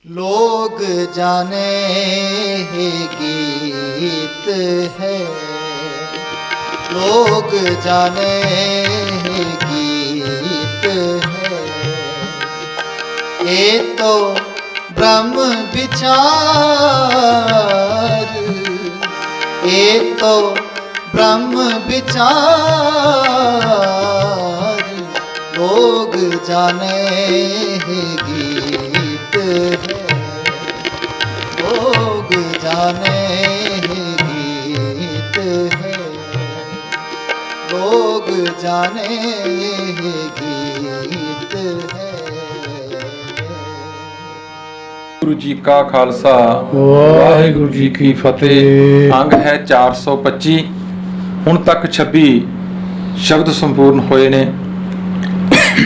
लोग जाने ही गीत है, लोग जाने ही गीत है। ये तो ब्रह्म विचार, ये तो ब्रह्म विचार। लोग जाने ही गीत है, लोग जाने ही गीत है, लोग जाने ही गीत है। गुरु जी का खालसा वाहिगुरु जी की फतेह। अंग है 425, ਹੁਣ तक 26 शब्द संपूर्ण होए ने।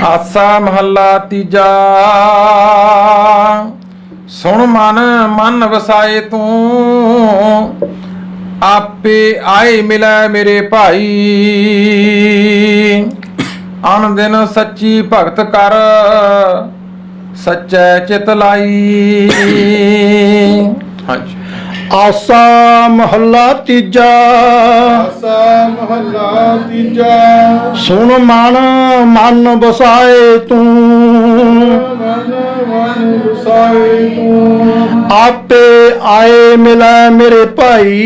आसा महला तीजा, सुन मन मन वसाए तू, आपे आए मिलै मेरे भाई। अन दिन सच्ची भगत कर, सच्चे चित लाई। हाँ जी। आसा महला तीजा, आसा महला तीजा, सुन मन मन बसाए तू, मन मन वसाए तू, आपे आए मिलै मेरे भाई।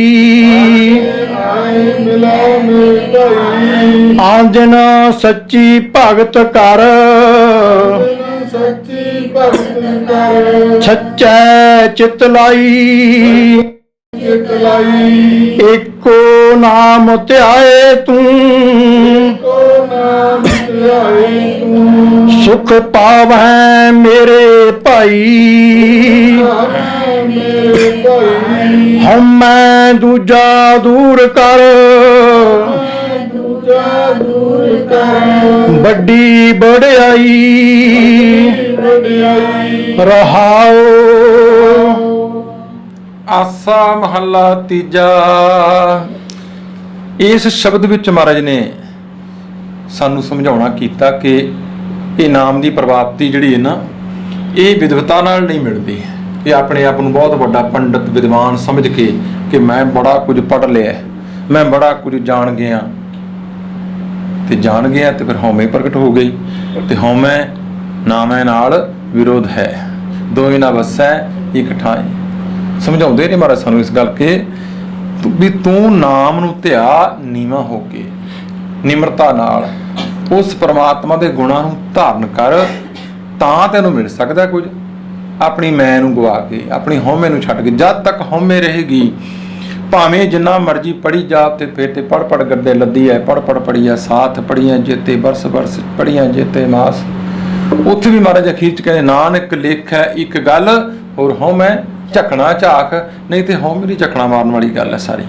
आए मिला मेरे भाई। आंजन सच्ची भगत कर, सच्ची भगत कर, सच्चै चित लाई। चित लाई। एको नाम ध्याए तू, को नाम ध्याए तू, सुख पावै मेरे भाई। मेरे भाई। हमै दूजा दूर कर, दूजा दूर कर, बड़ी बड़ाई वड्याई। रहाओ। ਆਸਾ ਮਹੱਲਾ ਤੀਜਾ। ਇਸ ਸ਼ਬਦ ਵਿੱਚ ਮਹਾਰਾਜ ਨੇ ਸਾਨੂੰ ਸਮਝਾਉਣਾ ਕੀਤਾ ਕਿ ਇਹ ਨਾਮ ਦੀ ਪ੍ਰਾਪਤੀ ਜਿਹੜੀ ਹੈ ਨਾ, ਇਹ ਵਿਦਵਤਾ ਨਾਲ ਨਹੀਂ ਮਿਲਦੀ। ਇਹ ਆਪਣੇ ਆਪ ਨੂੰ ਬਹੁਤ ਵੱਡਾ ਪੰਡਤ ਵਿਦਵਾਨ ਸਮਝ ਕੇ ਕਿ ਮੈਂ ਬੜਾ ਕੁਝ ਪੜ੍ਹ ਲਿਆ, ਮੈਂ ਬੜਾ ਕੁਝ ਜਾਣ ਗਿਆ, ਤੇ ਜਾਣ ਗਿਆ ਤੇ ਫਿਰ ਹਉਮੈ ਪ੍ਰਗਟ ਹੋ ਗਈ। ਤੇ ਹਉਮੈ ਨਾਮੈ ਨਾਲ ਵਿਰੋਧ ਹੈ, ਦੋਇ ਨਾ ਵਸੈ ਇਕ ਠਾਏ। ਸਮਝਾਉਂਦੇ ਨੇ ਮਹਾਰਾਜ ਸਾਨੂੰ ਇਸ ਗੱਲ ਕਿ ਵੀ ਤੂੰ ਨਾਮ ਨੂੰ ਧਿਆ ਨੀਵਾਂ ਹੋ ਕੇ, ਨਿਮਰਤਾ ਨਾਲ ਉਸ ਪ੍ਰਮਾਤਮਾ ਦੇ ਗੁਣਾਂ ਨੂੰ ਧਾਰਨ ਕਰ, ਤਾਂ ਤੈਨੂੰ ਮਿਲ ਸਕਦਾ ਕੁਝ। ਆਪਣੀ ਮੈਂ ਨੂੰ ਗਵਾ ਕੇ, ਆਪਣੀ ਹਉਮੈ ਨੂੰ ਛੱਡ ਕੇ, ਜਦ ਤੱਕ ਹਉਮੈ ਰਹੇਗੀ ਭਾਵੇਂ ਜਿੰਨਾ ਮਰਜ਼ੀ ਪੜੀ ਜਾ, ਤੇ ਫਿਰ ਤੇ ਪੜ ਪੜ ਗੱਡੇ ਲੱਦੀ ਹੈ, ਪੜ ਪੜ ਪੜੀਆ ਸਾਥ ਪੜੀਆਂ ਜੇਤੇ ਬਰਸ ਬਰਸ ਪੜੀਆਂ ਜੇਤੇ ਮਾਸ। ਉੱਥੇ ਵੀ ਮਹਾਰਾਜ ਅਖੀਰ ਚ ਕਹਿੰਦੇ ਨਾਨਕ ਲੇਖੈ ਇੱਕ ਗੱਲ, ਹੋਰ ਹਉਮੈ ਝਕਣਾ ਝਾਕ। ਨਹੀਂ ਤੇ ਹਉਮੈ ਦੀ ਝਕਣਾ ਮਾਰਨ ਵਾਲੀ ਗੱਲ ਹੈ ਸਾਰੀ।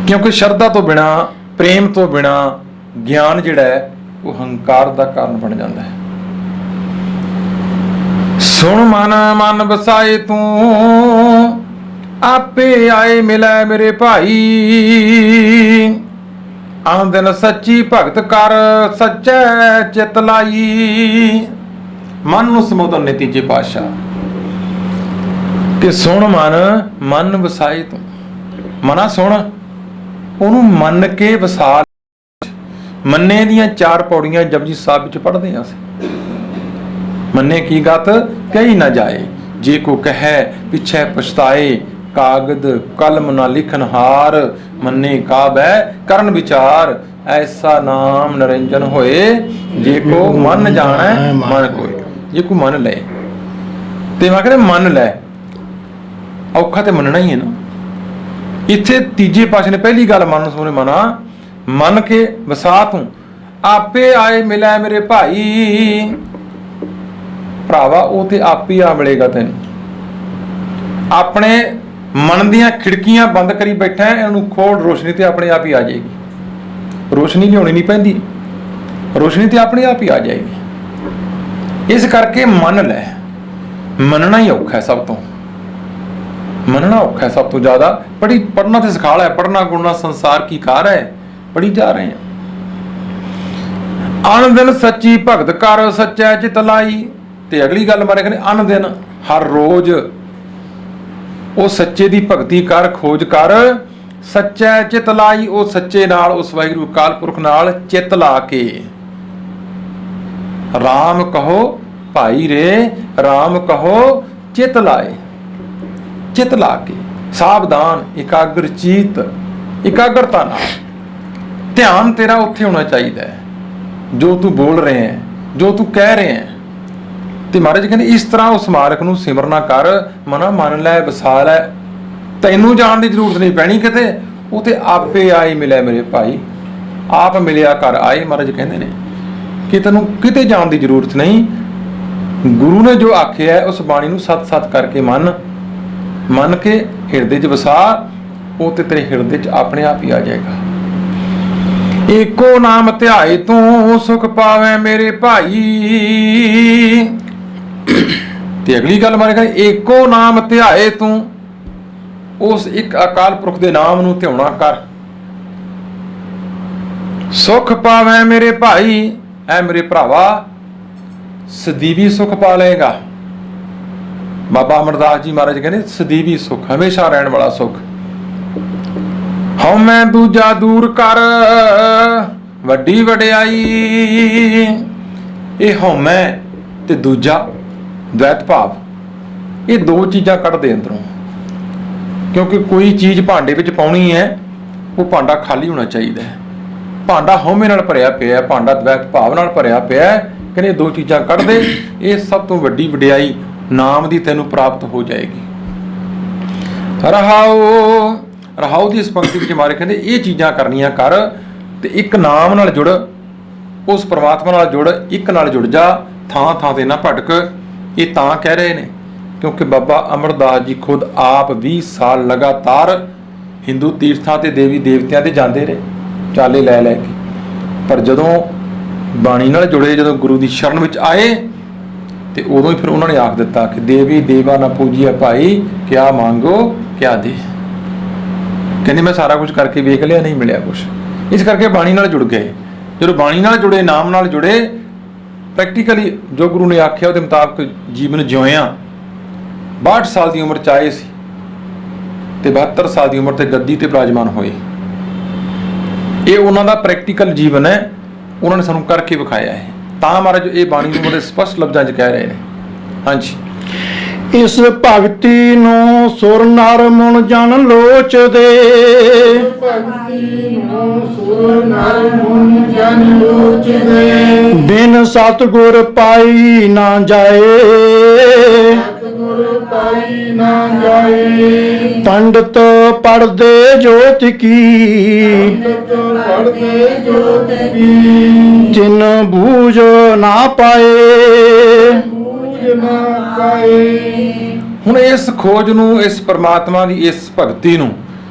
ਕਿਉਂਕਿ ਸ਼ਰਧਾ ਤੋਂ ਬਿਨਾ, ਪ੍ਰੇਮ ਤੋਂ ਬਿਨਾ ਗਿਆਨ ਜਿਹੜਾ ਹੈ ਉਹ ਹੰਕਾਰ ਦਾ ਕਾਰਨ ਬਣ ਜਾਂਦਾ ਹੈ। ਸੁਣ ਮਨ ਮਨ ਵਸਾਏ ਤੂੰ, ਆਪੇ ਆਏ ਮਿਲੈ ਮੇਰੇ ਭਾਈ। ਆਨ ਦਿਨ ਸੱਚੀ ਭਗਤ ਕਰ, ਸੱਚੈ ਚਿਤ ਲਾਈ। ਮਨ ਨੂੰ ਸਮੋਧਨ ਨੇ ਤੀਜੇ ਪਾਤਸ਼ਾਹ ਕਿ ਸੁਣ ਮਨ ਮਨ ਵਸਾਏ ਤੂੰ। ਮਨਾ ਸੁਣ, ਉਹਨੂੰ ਮੰਨ ਕੇ ਵਸਾ। ਮੰਨੇ ਦੀਆਂ 4 ਪੌੜੀਆਂ ਜਪਜੀ ਸਾਹਿਬ ਵਿੱਚ ਪੜ੍ਹਦੇ ਹਾਂ ਅਸੀਂ। ਮੰਨੇ ਕੀ ਗਤ ਕਹੀ ਨਾ ਜਾਏ, ਜੇ ਕੋ ਕਹੈ ਪਿਛੈ ਪਛਤਾਏ। ਕਾਗਦ ਕਲਮ ਨਾ ਲਿਖਨ ਹਾਰ, ਮੰਨੇ ਕਾਬੈ ਕਰਨ ਵਿਚਾਰ। ਐਸਾ ਨਾਮ ਨਿਰੰਜਨ ਹੋਏ, ਜੇ ਕੋ ਮਨ ਜਾਣੈ ਮਨ ਕੋਇ। ਜੇ ਕੋ ਮੰਨ ਲੈ, ਤੇ ਮੈਂ ਕਹਿੰਦਾ ਮੰਨ ਲੈ। ਔਖਾ ਤੇ ਮੰਨਣਾ ਹੀ ਹੈ ਨਾ। ਇੱਥੇ ਤੀਜੇ ਪਾਸੇ ਨੇ ਪਹਿਲੀ ਗੱਲ ਮਨ ਸੋਨੇ ਮਨਾ ਮੰਨ ਕੇ ਵਸਾ ਤੂੰ। ਆਪੇ ਆਏ ਮਿਲੈ ਮੇਰੇ ਭਾਈ। ਭਰਾਵਾ ਉਹ ਤੇ ਆਪ ਹੀ ਆ ਮਿਲੇਗਾ ਤੈਨੂੰ। ਆਪਣੇ ਮਨ ਦੀਆਂ ਖਿੜਕੀਆਂ ਬੰਦ ਕਰੀ ਬੈਠਾ, ਇਹਨੂੰ ਖੋਲ, ਰੋਸ਼ਨੀ ਤੇ ਆਪਣੇ ਆਪ ਹੀ ਆ ਜਾਏਗੀ। ਰੋਸ਼ਨੀ ਲਿਆਉਣੀ ਨਹੀਂ ਪੈਂਦੀ, ਰੋਸ਼ਨੀ ਤੇ ਆਪਣੇ ਆਪ ਹੀ ਆ ਜਾਏਗੀ। ਇਸ ਕਰਕੇ ਮੰਨ ਲੈ। ਮੰਨਣਾ ਹੀ ਔਖਾ ਹੈ ਸਭ ਤੋਂ, ਮੰਨਣਾ ਔਖਾ ਹੈ ਸਭ ਤੋਂ ਜ਼ਿਆਦਾ। ਪੜ੍ਹਨਾ ਤੇ ਸਿਖਾ ਲਿਆ, ਪੜ੍ਹਨਾ ਗੁਣਨਾ ਸੰਸਾਰ ਕੀ ਕਾਰ ਹੈ, ਪੜ੍ਹੀ ਜਾ ਰਹੇ ਹਾਂ। ਅਨ ਦਿਨ ਸੱਚੀ ਭਗਤ ਕਰ, ਸੱਚੈ ਚਿਤ ਲਾਈ। ਤੇ ਅਗਲੀ ਗੱਲ ਮਾਰੇ ਕਹਿੰਦੇ ਅਨ ਦਿਨ ਹਰ ਰੋਜ਼ ਉਹ ਸੱਚੇ ਦੀ ਭਗਤੀ ਕਰ, ਖੋਜ ਕਰ, ਸੱਚੈ ਚਿਤ ਲਾਈ। ਉਹ ਸੱਚੇ ਨਾਲ, ਉਸ ਵਾਹਿਗੁਰੂ ਅਕਾਲ ਪੁਰਖ ਨਾਲ ਚਿਤ ਲਾ ਕੇ ਰਾਮ ਕਹੋ ਭਾਈ ਰੇ, ਰਾਮ ਕਹੋ ਚਿਤ ਲਾਏ। ਚਿਤ ਲਾ ਕੇ ਸਾਵਧਾਨ, ਇਕਾਗਰ ਚੀਤ, ਇਕਾਗਰਤਾ ਨਾਲ ਧਿਆਨ ਤੇਰਾ ਉੱਥੇ ਹੋਣਾ ਚਾਹੀਦਾ ਹੈ ਜੋ ਤੂੰ ਬੋਲ ਰਹੇ ਹੈ, ਜੋ ਤੂੰ ਕਹਿ ਰਹੇ ਹੈ। ਤੇ ਮਹਾਰਾਜ ਕਹਿੰਦੇ ਇਸ ਤਰ੍ਹਾਂ ਉਸ ਮਾਲਕ ਨੂੰ ਸਿਮਰਨਾ ਕਰ, ਮਨਾ ਮੰਨ ਲੈ, ਵਸਾ ਲੈ। ਤੈਨੂੰ ਜਾਣ ਦੀ ਜ਼ਰੂਰਤ ਨਹੀਂ ਪੈਣੀ ਕਿਤੇ, ਉਹ ਤੇ ਆਪੇ ਆਈ ਮਿਲਿਆ ਮੇਰੇ ਭਾਈ, ਆਪ ਮਿਲਿਆ ਕਰ ਆਏ। ਮਹਾਰਾਜ ਕਹਿੰਦੇ ਨੇ ਕਿ ਤੈਨੂੰ ਕਿਤੇ ਜਾਣ ਦੀ ਜ਼ਰੂਰਤ ਨਹੀਂ। ਗੁਰੂ ਨੇ ਜੋ ਆਖਿਆ ਉਸ ਬਾਣੀ ਨੂੰ ਸੱਤ ਸੱਤ ਕਰਕੇ ਮੰਨ ਕੇ ਹਿਰਦੇ 'ਚ ਵਸਾ, ਉਹ ਤੇ ਤੇਰੇ ਹਿਰਦੇ 'ਚ ਆਪਣੇ ਆਪ ਹੀ ਆ ਜਾਏਗਾ। ਏਕੋ ਨਾਮ ਧਿਆਏ ਤੂੰ ਸੁਖ ਪਾਵੇਂ ਮੇਰੇ ਭਾਈ। ਤੇ ਅਗਲੀ ਗੱਲ ਮਾਰੇ ਕਹਿੰਦੇ ਏਕੋ ਨਾਮ ਧਿਆਏ ਤੂੰ, ਉਸ ਇੱਕ ਅਕਾਲ ਪੁਰਖ ਦੇ ਨਾਮ ਨੂੰ ਧਿਆਉਣਾ ਕਰ। ਸੁਖ ਪਾਵੇਂ ਮੇਰੇ ਭਾਈ, ਐ ਮੇਰੇ ਭਰਾਵਾ ਸਦੀਵੀ ਸੁਖ ਪਾ ਲਏਗਾ। ਬਾਬਾ ਅਮਰਦਾਸ ਜੀ ਮਹਾਰਾਜ ਕਹਿੰਦੇ ਸਦੀਵੀ ਸੁਖ, ਹਮੇਸ਼ਾ ਰਹਿਣ ਵਾਲਾ ਸੁਖ। ਹਉ ਮੈਂ ਦੂਜਾ ਦੂਰ ਕਰ ਵੱਡੀ ਵਡਿਆਈ। ਇਹ ਹਉਮੈ ਤੇ ਦੂਜਾ ਦ્વੈਤ ਭਾਵ, ਇਹ ਦੋ ਚੀਜ਼ਾਂ ਕੱਢ ਦੇ ਅੰਦਰੋਂ। ਕਿਉਂਕਿ ਕੋਈ ਚੀਜ਼ ਭਾਂਡੇ ਵਿੱਚ ਪਾਉਣੀ ਹੈ, ਉਹ ਭਾਂਡਾ ਖਾਲੀ ਹੋਣਾ ਚਾਹੀਦਾ ਹੈ। ਭਾਂਡਾ ਹਉਮੈ ਨਾਲ ਭਰਿਆ ਪਿਆ, ਭਾਂਡਾ ਦ્વੈਤ ਭਾਵ ਨਾਲ ਭਰਿਆ ਪਿਆ। ਕਹਿੰਦੇ ਦੋ ਚੀਜ਼ਾਂ ਕੱਢ ਦੇ, ਇਹ ਸਭ ਤੋਂ ਵੱਡੀ ਵਡਿਆਈ ਨਾਮ ਦੀ ਤੈਨੂੰ ਪ੍ਰਾਪਤ ਹੋ ਜਾਏਗੀ। ਰਹਾਉ ਦੀ ਇਸ ਪੰਕਤੀ ਵਿੱਚ ਮਾਰੇ ਕਹਿੰਦੇ ਇਹ ਚੀਜ਼ਾਂ ਕਰਨੀਆਂ ਕਰ ਤੇ ਇੱਕ ਨਾਮ ਨਾਲ ਜੁੜ, ਉਸ ਪਰਮਾਤਮਾ ਨਾਲ ਜੁੜ, ਇੱਕ ਨਾਲ ਜੁੜ ਜਾ, ਥਾਂ ਥਾਂ ਤੇ ਨਾ ਭਟਕ। ਇਹ ਤਾਂ ਕਹਿ ਰਹੇ ਨੇ ਕਿਉਂਕਿ ਬਾਬਾ ਅਮਰਦਾਸ ਜੀ ਖੁਦ ਆਪ 20 ਸਾਲ ਲਗਾਤਾਰ ਹਿੰਦੂ ਤੀਰਥਾਂ ਤੇ ਦੇਵੀ ਦੇਵਤਿਆਂ ਤੇ ਜਾਂਦੇ ਰਹੇ ਚਾਲੇ ਲੈ ਲੈ ਕੇ। ਪਰ ਜਦੋਂ ਬਾਣੀ ਨਾਲ ਜੁੜੇ, ਜਦੋਂ ਗੁਰੂ ਦੀ ਸ਼ਰਨ ਵਿੱਚ ਆਏ ਤੇ ਉਦੋਂ ਹੀ ਫਿਰ ਉਹਨਾਂ ਨੇ ਆਖ ਦਿੱਤਾ ਕਿ ਦੇਵੀ ਦੇਵਾ ਨਾ ਪੂਜੀਆ ਭਾਈ, ਕਿਆ ਮੰਗੋ ਕਿਆ ਦੇ। ਕਹਿੰਦੇ ਮੈਂ ਸਾਰਾ ਕੁਝ ਕਰਕੇ ਵੇਖ ਲਿਆ, ਨਹੀਂ ਮਿਲਿਆ ਕੁਝ। ਇਸ ਕਰਕੇ ਬਾਣੀ ਨਾਲ ਜੁੜ ਗਏ। ਜਦੋਂ ਬਾਣੀ ਨਾਲ ਜੁੜੇ, ਨਾਮ ਨਾਲ ਜੁੜੇ, ਪ੍ਰੈਕਟੀਕਲੀ ਜੋ ਗੁਰੂ ਨੇ ਆਖਿਆ ਉਹਦੇ ਮੁਤਾਬਕ ਜੀਵਨ ਜਿਉਇਆ। 62 ਸਾਲ ਦੀ ਉਮਰ 'ਚ ਆਏ ਸੀ ਤੇ 72 ਸਾਲ ਦੀ ਉਮਰ ਤੇ ਗੱਦੀ ਤੇ ਬਿਰਾਜਮਾਨ ਹੋਏ। ਇਹ ਉਹਨਾਂ ਦਾ ਪ੍ਰੈਕਟੀਕਲ ਜੀਵਨ ਹੈ, ਉਹਨਾਂ ਨੇ ਸਾਨੂੰ ਕਰਕੇ ਵਿਖਾਇਆ ਹੈ। ਤਾਂ ਮਹਾਰਾਜ ਇਹ ਬਾਣੀ ਨੂੰ ਬੜੇ ਸਪਸ਼ਟ ਲਫ਼ਜ਼ਾਂ 'ਚ ਕਹਿ ਰਹੇ ਨੇ। ਹਾਂਜੀ, ਇਸ ਭਗਤੀ ਨੂੰ ਸੁਰ ਨਰ ਮਨ ਜਨ ਲੋਚਦੇ। ਭਗਤੀ ਨੂੰ ਸੁਰ ਨਰ ਮਨ ਜਨ ਲੋਚਦੇ। ਬਿਨ ਸਤਿਗੁਰ ਪਾਈ ਨਾ ਜਾਏ। ਸਤਿਗੁਰ ਪਾਈ ਨਾ ਜਾਏ। ਪੰਡਤ ਪੜਦੇ ਜੋਤ ਕੀ। ਪੰਡਤ ਪੜਦੇ ਜੋਤ ਕੀ। ਜਿਨ ਬੂਝ ਨਾ ਪਾਏ। ਬੂਝ ਨਾ ਪਾਏ। ਹੁਣ ਇਸ ਖੋਜ ਨੂੰ, ਇਸ ਪਰਮਾਤਮਾ ਦੀ ਇਸ ਭਗਤੀ ਨੂੰ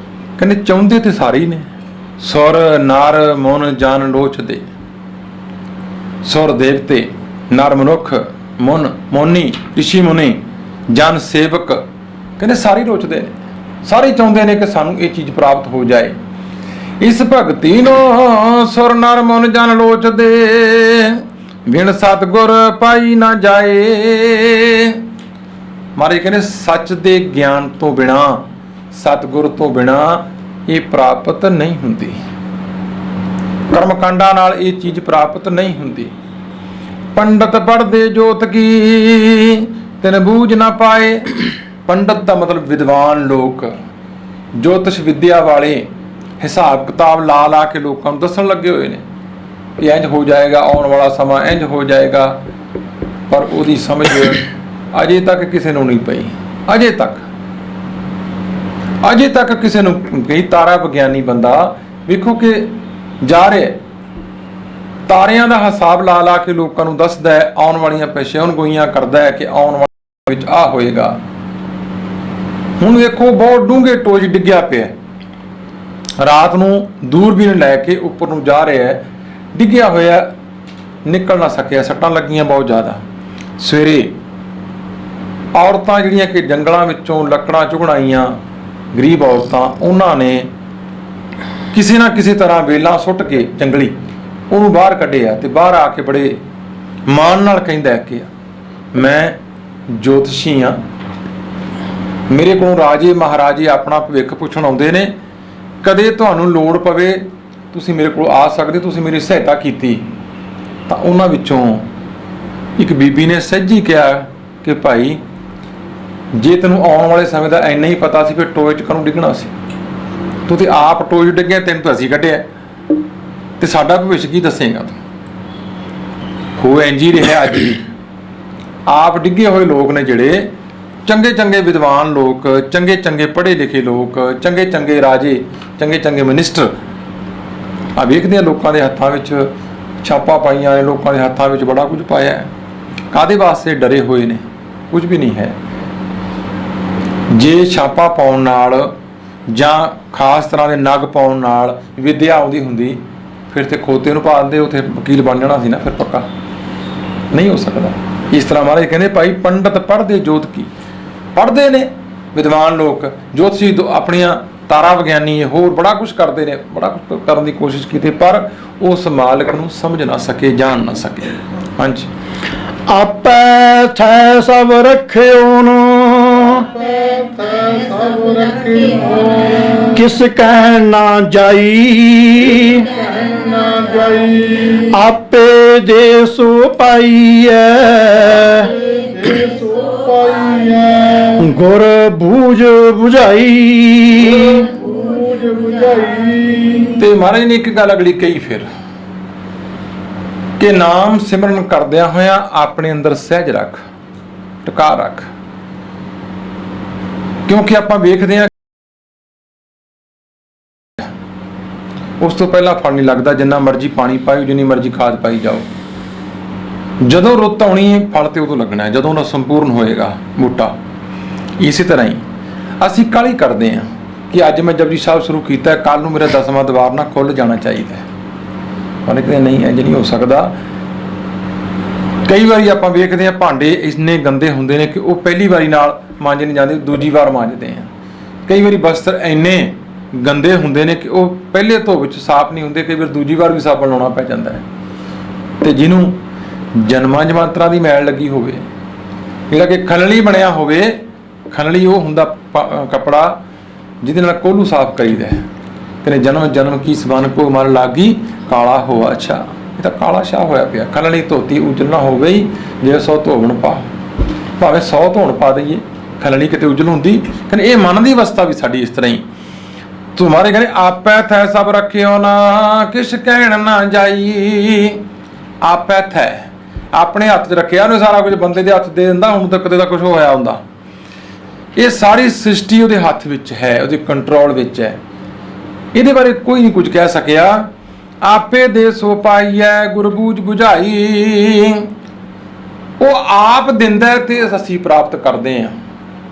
ਕਹਿੰਦੇ ਚਾਹੁੰਦੇ ਤੇ ਸਾਰੇ ਹੀ ਨੇ। ਸੁਰ ਨਰ ਮਨ ਜਨ ਲੋਚਦੇ। ਸੁਰ ਦੇਵਤੇ, ਨਰ ਮਨੁੱਖ, ਮਨ ਮੋਨੀ, ਰਿਸ਼ੀ ਮੁਨੀ, ਜਨ ਸੇਵਕ, ਕਹਿੰਦੇ ਸਾਰੇ ਲੋਚਦੇ ਨੇ, ਸਾਰੇ ਚਾਹੁੰਦੇ ਨੇ ਕਿ ਸਾਨੂੰ ਇਹ ਚੀਜ਼ ਪ੍ਰਾਪਤ ਹੋ ਜਾਏ। ਇਸ ਭਗਤੀ ਨੂੰ ਸੁਰ ਨਰ ਮਨ ਜਨ ਲੋਚਦੇ। ਬਿਨ ਸਤਿਗੁਰ ਪਾਈ ਨਾ ਜਾਏ। ਮਹਾਰਾਜ ਕਹਿੰਦੇ ਸੱਚ ਦੇ ਗਿਆਨ ਤੋਂ ਬਿਨਾ, ਸਤਿਗੁਰ ਤੋਂ ਬਿਨਾ ਇਹ ਪ੍ਰਾਪਤ ਨਹੀਂ ਹੁੰਦੀ। ਕਰਮਕਾਂਡਾਂ ਨਾਲ ਇਹ ਚੀਜ਼ ਪ੍ਰਾਪਤ ਨਹੀਂ ਹੁੰਦੀ। ਪੰਡਤ ਪੜਦੇ ਜੋਤ ਕੀ, ਤਿਨ ਬੂਝ ਨਾ ਪਾਏ। ਪੰਡਤ ਦਾ ਮਤਲਬ ਵਿਦਵਾਨ ਲੋਕ, ਜੋਤਿਸ਼ ਵਿਦਿਆ ਵਾਲੇ, ਹਿਸਾਬ ਕਿਤਾਬ ਲਾ ਕੇ ਲੋਕਾਂ ਨੂੰ ਦੱਸਣ ਲੱਗੇ ਹੋਏ ਨੇ ਕਿ ਇੰਜ ਹੋ ਜਾਏਗਾ, ਆਉਣ ਵਾਲਾ ਸਮਾਂ ਇੰਜ ਹੋ ਜਾਏਗਾ। ਪਰ ਉਹਦੀ ਸਮਝ ਅਜੇ ਤੱਕ ਕਿਸੇ ਨੂੰ ਨਹੀਂ ਪਈ। ਅਜੇ ਤੱਕ ਕਿਸੇ ਨੂੰ ਕਈ ਤਾਰਾ ਵਿਗਿਆਨੀ ਬੰਦਾ ਵੇਖੋ ਕਿ ਜਾ ਰਿਹਾ, ਤਾਰਿਆਂ ਦਾ ਹਿਸਾਬ ਲਾ ਕੇ ਲੋਕਾਂ ਨੂੰ ਦੱਸਦਾ ਹੈ, ਆਉਣ ਵਾਲੀਆਂ ਪੇਸ਼ੇਨ ਗੋਈਆਂ ਕਰਦਾ ਹੈ ਕਿ ਆਉਣ ਵਾਲੇ ਵਿੱਚ ਆ ਹੋਏਗਾ। ਹੁਣ ਵੇਖੋ ਬਹੁਤ ਡੂੰਘੇ ਟੋਜ ਡਿੱਗਿਆ ਪਿਆ, ਰਾਤ ਨੂੰ ਦੂਰਬੀਨ ਲੈ ਕੇ ਉੱਪਰ ਨੂੰ ਜਾ ਰਿਹਾ ਹੈ, ਡਿੱਗਿਆ ਹੋਇਆ, ਨਿਕਲ ਨਾ ਸਕਿਆ, ਸੱਟਾਂ ਲੱਗੀਆਂ ਬਹੁਤ ਜ਼ਿਆਦਾ। ਸਵੇਰੇ ਔਰਤਾਂ ਜਿਹੜੀਆਂ ਕਿ ਜੰਗਲਾਂ ਵਿੱਚੋਂ ਲੱਕੜਾਂ ਚੁਗਣਾਈਆਂ, ਗਰੀਬ ਔਰਤਾਂ, ਉਹਨਾਂ ਨੇ ਕਿਸੇ ਨਾ ਕਿਸੇ ਤਰ੍ਹਾਂ ਵੇਲਾਂ ਸੁੱਟ ਕੇ ਜੰਗਲੀ ਉਹਨੂੰ ਬਾਹਰ ਕੱਢਿਆ ਤੇ ਬਾਹਰ ਆ ਕੇ ਬੜੇ ਮਾਣ ਨਾਲ ਕਹਿੰਦਾ ਕਿ ਮੈਂ ਜੋਤਸ਼ੀ ਹਾਂ, ਮੇਰੇ ਕੋਲ ਰਾਜੇ ਮਹਾਰਾਜੇ ਆਪਣਾ ਭਵਿੱਖ ਪੁੱਛਣ ਆਉਂਦੇ ਨੇ। ਕਦੇ ਤੁਹਾਨੂੰ ਲੋੜ ਪਵੇ ਤੁਸੀਂ ਮੇਰੇ ਕੋਲ ਆ ਸਕਦੇ, ਤੁਸੀਂ ਮੇਰੀ ਸਹਾਇਤਾ ਕੀਤੀ। ਤਾਂ ਉਹਨਾਂ ਵਿੱਚੋਂ ਇੱਕ ਬੀਬੀ ਨੇ ਸਹਿਜੀ ਕਿਹਾ ਕਿ ਭਾਈ ਜੇ ਤੈਨੂੰ ਆਉਣ ਵਾਲੇ ਸਮੇਂ ਦਾ ਇੰਨਾ ਹੀ ਪਤਾ ਸੀ ਫਿਰ ਟੋਏ 'ਚ ਕਾਹਨੂੰ ਡਿੱਗਣਾ ਸੀ? ਤੂੰ ਤੇ ਆਪ ਟੋਏ 'ਚ ਡਿੱਗਿਆ, ਤੈਨੂੰ ਤਾਂ ਅਸੀਂ ਕੱਢਿਆ, ਤੇ ਸਾਡਾ ਭਵਿੱਖ ਕੀ ਦੱਸੇਗਾ ਤੂੰ? ਹੋ ਇੰਝ ਹੀ ਰਿਹਾ ਅੱਜ ਵੀ। ਆਪ ਡਿੱਗੇ ਹੋਏ ਲੋਕ ਨੇ ਜਿਹੜੇ ਚੰਗੇ ਚੰਗੇ ਵਿਦਵਾਨ ਲੋਕ, ਚੰਗੇ ਚੰਗੇ ਪੜ੍ਹੇ ਲਿਖੇ ਲੋਕ, ਚੰਗੇ ਚੰਗੇ ਰਾਜੇ, ਚੰਗੇ ਚੰਗੇ ਮਿਨਿਸਟਰ ਆ ਵੇਖਦੇ ਆ ਲੋਕਾਂ ਦੇ ਹੱਥਾਂ ਵਿੱਚ ਛਾਪਾ ਪਾਈਆਂ ਨੇ, ਲੋਕਾਂ ਦੇ ਹੱਥਾਂ ਵਿੱਚ ਬੜਾ ਕੁਝ ਪਾਇਆ ਹੈ। ਕਾਹਦੇ ਵਾਸਤੇ ਡਰੇ ਹੋਏ ਨੇ? ਕੁਝ ਵੀ ਨਹੀਂ ਹੈ। ਜੇ ਛਾਪਾ ਪਾਉਣ ਨਾਲ ਜਾਂ ਖਾਸ ਤਰ੍ਹਾਂ ਦੇ ਨਗ ਪਾਉਣ ਨਾਲ ਵਿਦਿਆ ਆਉਂਦੀ ਹੁੰਦੀ ਫਿਰ ਤੇ ਖੋਤੇ ਨੂੰ ਪਾ ਦਿੰਦੇ, ਉੱਥੇ ਵਕੀਲ ਬਣ ਜਾਣਾ ਸੀ ਨਾ ਫਿਰ ਪੱਕਾ। ਨਹੀਂ ਹੋ ਸਕਦਾ। ਇਸ ਤਰ੍ਹਾਂ ਮਹਾਰਾਜ ਕਹਿੰਦੇ ਭਾਈ ਪੰਡਤ ਪੜ੍ਹਦੇ ਜੋਤ ਕੀ, ਪੜ੍ਹਦੇ ਨੇ ਵਿਦਵਾਨ ਲੋਕ, ਜੋਤਸ਼ੀ ਆਪਣੀਆਂ ਤਾਰਾ ਵਿਗਿਆਨੀ ਹੋਰ ਬੜਾ ਕੁਝ ਕਰਦੇ ਨੇ, ਬੜਾ ਕੁਝ ਕਰਨ ਦੀ ਕੋਸ਼ਿਸ਼ ਕੀਤੀ, ਪਰ ਉਸ ਮਾਲਕ ਨੂੰ ਸਮਝ ਨਾ ਸਕੇ, ਜਾਣ ਨਾ ਸਕੇ। ਹਾਂਜੀ। ਆਪੈ ਥੈ ਸਭ ਰੱਖਿਓ ਨ, ਸਭ ਰੱਖਿਓ, ਕਿਸ ਕਹਿ ਨਾ ਜਾਈ, ਨਾ ਜਾਈ। ਆਪੇ ਦੇ ਸੋ ਪਾਈਐ, ਸੋ ਪਾਈਐ। ਗੁਰ ਬੂਝ ਬੁਝਾਈ। ਬੂਝ ਬੁਝਾਈ। ਤੇ ਮਹਾਰਾਜ ਨੇ ਇੱਕ ਗੱਲ ਅਗਲੀ ਕਹੀ ਫਿਰ ਕਿ ਨਾਮ ਸਿਮਰਨ ਕਰਦਿਆਂ ਹੋਇਆਂ ਆਪਣੇ ਅੰਦਰ ਸਹਿਜ ਰੱਖ, ਟਿਕਾ ਰੱਖ। ਕਿਉਂਕਿ ਆਪਾਂ ਵੇਖਦੇ ਹਾਂ ਉਸ ਤੋਂ ਪਹਿਲਾਂ ਫਲ ਨਹੀਂ ਲੱਗਦਾ, ਜਿੰਨਾ ਮਰਜ਼ੀ ਪਾਣੀ ਪਾਇਓ, ਜਿੰਨੀ ਮਰਜ਼ੀ ਖਾਦ ਪਾਈ ਜਾਓ। ਜਦੋਂ ਰੁੱਤ ਆਉਣੀ ਹੈ ਫਲ ਤੇ ਉਦੋਂ ਲੱਗਣਾ ਹੈ, ਜਦੋਂ ਉਹ ਸੰਪੂਰਨ ਹੋਏਗਾ ਬੂਟਾ। ਇਸੇ ਤਰ੍ਹਾਂ ਹੀ ਅਸੀਂ ਕਾਹਲੀ ਕਰਦੇ ਹਾਂ ਕਿ ਅੱਜ ਮੈਂ ਜਪਜੀ ਸਾਹਿਬ ਸ਼ੁਰੂ ਕੀਤਾ, ਕੱਲ ਨੂੰ ਮੇਰਾ 10ਵਾਂ ਦੀਵਾਰ ਨਾ ਖੁੱਲ ਜਾਣਾ ਚਾਹੀਦਾ। ਪਰ ਕਹਿੰਦੇ ਨਹੀਂ, ਇੰਝ ਨਹੀਂ ਹੋ ਸਕਦਾ। ਕਈ ਵਾਰੀ ਆਪਾਂ ਵੇਖਦੇ ਹਾਂ ਭਾਂਡੇ ਇੰਨੇ ਗੰਦੇ ਹੁੰਦੇ ਨੇ ਕਿ ਉਹ ਪਹਿਲੀ ਵਾਰੀ ਨਾਲ ਮਾਂਜੇ ਨਹੀਂ ਜਾਂਦੇ, ਦੂਜੀ ਵਾਰ ਮਾਂਜਦੇ ਆ। ਕਈ ਵਾਰੀ ਬਸਤਰ ਇੰਨੇ ਗੰਦੇ ਹੁੰਦੇ ਨੇ ਕਿ ਉਹ ਪਹਿਲੇ ਧੋ ਵਿੱਚ ਸਾਫ਼ ਨਹੀਂ ਹੁੰਦੇ, ਕਈ ਵਾਰ ਦੂਜੀ ਵਾਰ ਵੀ ਸਾਬਣ ਲਾਉਣਾ ਪੈ ਜਾਂਦਾ ਹੈ। ਤੇ ਜਿਹਨੂੰ ਜਨਮਾਂ ਜਮਾਂਤਰਾਂ ਦੀ ਮੈਲ ਲੱਗੀ ਹੋਵੇ, ਜਿਹੜਾ ਕਿ ਖਲਲੀ ਬਣਿਆ ਹੋਵੇ, ਖਲਲੀ ਉਹ ਹੁੰਦਾ ਕੱਪੜਾ ਜਿਹਦੇ ਨਾਲ ਕੋਲੂ ਸਾਫ਼ ਕਰੀਦਾ ਹੈ। ਕਹਿੰਦੇ ਜਨਮ ਜਨਮ ਕੀ ਸਬਨ ਕੋ ਮਨ ਲਾਗੀ, ਕਾਲਾ ਹੋਆ ਅੱਛਾ। ਇਹ ਤਾਂ ਕਾਲਾ ਸ਼ਾਹ ਹੋਇਆ ਪਿਆ। ਖਲਲੀ ਧੋਤੀ ਉਜਲ ਨਾ ਹੋ ਗਈ, ਜੇ 100 ਧੋਵਣ ਪਾ, ਭਾਵੇਂ 100 ਧੋਣ ਪਾ ਦਈਏ, ਖਲਲੀ ਕਿਤੇ ਉਜਲ ਹੁੰਦੀ। ਕਹਿੰਦੇ ਇਹ ਮਨ ਦੀ ਅਵਸਥਾ ਵੀ ਸਾਡੀ ਇਸ ਤਰ੍ਹਾਂ ਹੀ। ਤੁਮਾਰੇ ਕਹਿੰਦੇ ਆਪੈ ਥੈ ਸਭ ਰੱਖਿਓ ਨਾ, ਕਿਛ ਕਹਿਣ ਨਾ ਜਾਈ। ਆਪੈ ਥੈ, ਆਪਣੇ ਹੱਥ 'ਚ ਰੱਖਿਆ ਉਹਨੇ ਸਾਰਾ ਕੁਝ, ਬੰਦੇ ਦੇ ਹੱਥ ਦੇ ਦਿੰਦਾ। ਹੁਣ ਤੱਕ ਕਦੇ ਦਾ ਕੁਝ ਹੋਇਆ ਹੁੰਦਾ? ਇਹ ਸਾਰੀ ਸ੍ਰਿਸ਼ਟੀ ਉਹਦੇ ਹੱਥ ਵਿੱਚ ਹੈ, ਉਹਦੇ ਕੰਟਰੋਲ ਵਿੱਚ ਹੈ। ਇਹਦੇ ਬਾਰੇ ਕੋਈ ਨਹੀਂ ਕੁਝ ਕਹਿ ਸਕਿਆ। ਆਪੇ ਦੇ ਸੋ ਪਾਈਐ, ਗੁਰਬੂਝ ਬੁਝਾਈ। ਉਹ ਆਪ ਦਿੰਦਾ ਤੇ ਅਸੀਂ ਪ੍ਰਾਪਤ ਕਰਦੇ ਹਾਂ,